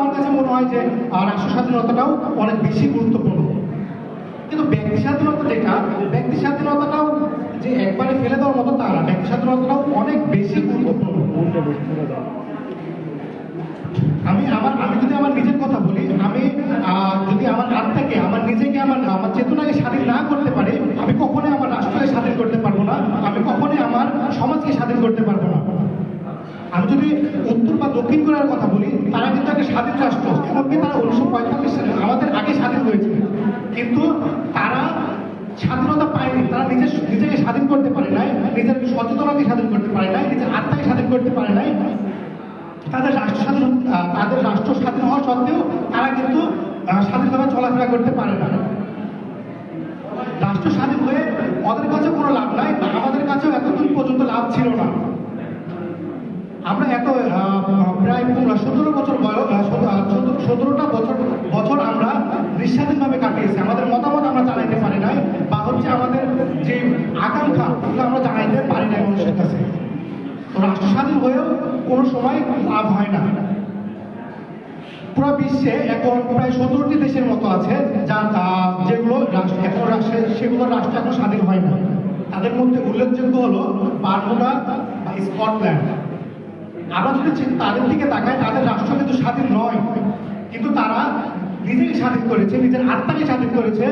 আমার কাছে মনে হয় যে রাষ্ট্র স্বাধীনতাটাও অনেক বেশি গুরুত্বপূর্ণ। কিন্তু ব্যক্তি স্বাধীনতা যেটা, ব্যক্তি স্বাধীনতাটাও যে একবারে ফেলে দেওয়ার মতো তা না, ব্যক্তি স্বাধীনতাটাও অনেক বেশি গুরুত্বপূর্ণ। আমি যদি আমার নিজের কথা বলি, আমি যদি আমার আত্মাকে, আমার নিজেকে, আমার চেতনাকে স্বাধীন না করতে পারি, আমি কখনোই আমার রাষ্ট্রকে স্বাধীন করতে পারবো না, আমি কখনোই আমার সমাজকে স্বাধীন করতে পারবো না। আমি যদি উত্তর বা দক্ষিণ কোরিয়ার কথা বলি, তারা কিন্তু একটা স্বাধীন রাষ্ট্র, এমনকি তারা 1945 সালে আমাদের আগে স্বাধীন হয়েছে, কিন্তু তারা স্বাধীনতা পায়নি। তারা নিজেকে স্বাধীন করতে পারে নাই, নিজের সচেতনতাকে স্বাধীন করতে পারে নাই, নিজের আত্মাকে স্বাধীন করতে পারে নাই। তাদের রাষ্ট্র স্বাধীন হওয়া সত্ত্বেও তারা কিন্তু স্বাধীনভাবে চলাফেরা করতে পারে না। রাষ্ট্র স্বাধীন হয়ে ওদের কাছে কোনো লাভ নাই, আমাদের কাছেও এতদিন পর্যন্ত লাভ ছিল না। আমরা প্রায় 17 বছর বয়স, 17টা বছর আমরা নিঃস্বাধীনভাবে কাটিয়েছি। আমাদের মতামত আমরা জানাইতে পারি নাই, বা আমাদের যে আকাঙ্ক্ষা আমরা জানাইতে পারি নাই মানুষের কাছে। রাষ্ট্র স্বাধীন হয়েও কোনো সময় লাভ হয় না। পুরো বিশ্বে এখন প্রায় 17টি দেশের মতো আছে যেগুলোর রাষ্ট্র এখন স্বাধীন হয় না। তাদের মধ্যে উল্লেখযোগ্য হলো বারমুডা বা স্কটল্যান্ড। আমরা যদি তাদের দিকে তাকাই, তাদের রাষ্ট্র কিন্তু স্বাধীন নয়, কিন্তু তারা নিজেকে স্বাধীন করেছে, নিজের আত্মাকে স্বাধীন করেছে,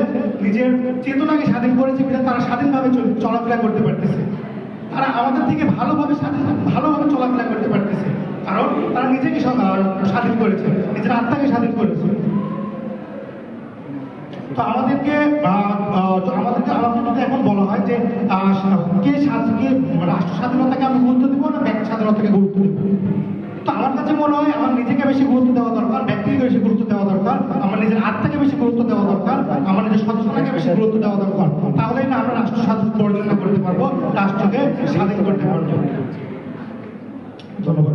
নিজের চেতনাকে স্বাধীন করেছে, তারা স্বাধীনভাবে চলাফেরা করতে পারতেছে। তারা আমাদের থেকে ভালোভাবে চলাফেরা করতে পারতেছে, কারণ তারা নিজেকে স্বাধীন করেছে, নিজের আত্মাকে স্বাধীন করেছে। তো আমাদেরকে এখন বলা হয় যে রাষ্ট্র স্বাধীনতাকে আমি গুরুত্ব দিব না ব্যক্তি স্বাধীনতাকে গুরুত্ব দিব। তো আমার কাছে মনে হয় আমার নিজেকে বেশি গুরুত্ব দেওয়া দরকার, ব্যক্তিকে বেশি গুরুত্ব দেওয়া দরকার, আমার নিজের আত্মাকে বেশি গুরুত্ব দেওয়া দরকার, আমার নিজের সচেতনতাকে বেশি গুরুত্ব দেওয়া দরকার। তাহলেই না আমরা রাষ্ট্র স্বাধীন পরিচালনা করতে পারবো, রাষ্ট্রকে স্বাধীন করতে পারবো। ধন্যবাদ।